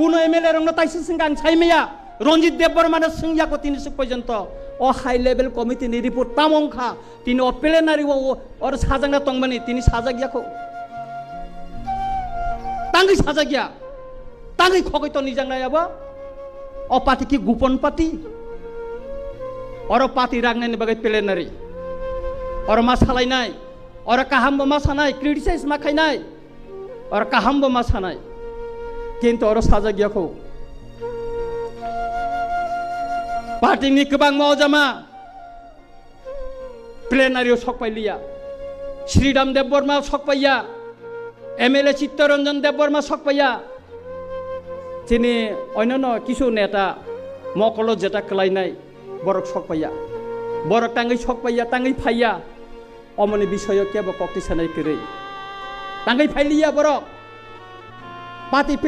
কোনো এমএলএ রং তাইসি সিংগাং সাইমেয়া রঞ্জিত দেববর্মানে সিংয়াকো তিনি সুখ পর্যন্ত ও হাই লেভেল কমিটিনি রিপোর্ট তামংখা তিনি ও প্লেনারি ওর সাজাংনা তংবানি তিনি সাজাগিয়াখো তাঙ্গি সাজাগিয়া তাঙ্গি খগৈ তো নিজাংনাयाबो ও পার্টি কি গোপন পার্টি और पार्टी रागनायनि बागै प्लेनारि और मा सालायनाय और काहामबो मा सानाय क्रिटिसाइज मा खायनाय और काहामबो मा सानाय किन्तु और साजागियाखौ पार्टीनि गोबां मावजामा प्लेनारियाव सकपायलिया श्रीराम देबबर्मा सकपाया एमएलए चित्तरंजन देबबर्मा सकपाया তিনি অন্যান্য কিছু নেতা মকল যেটা কলাইনায় বরক সকপাইয়া বরক টাঙ্গি সকপাইয়া টাঙ্গি ফাইয়া অমনি বিষয় কেবল কক্তি সানাই করে টাঙ্গি ফাইলিয়া বরক পাতি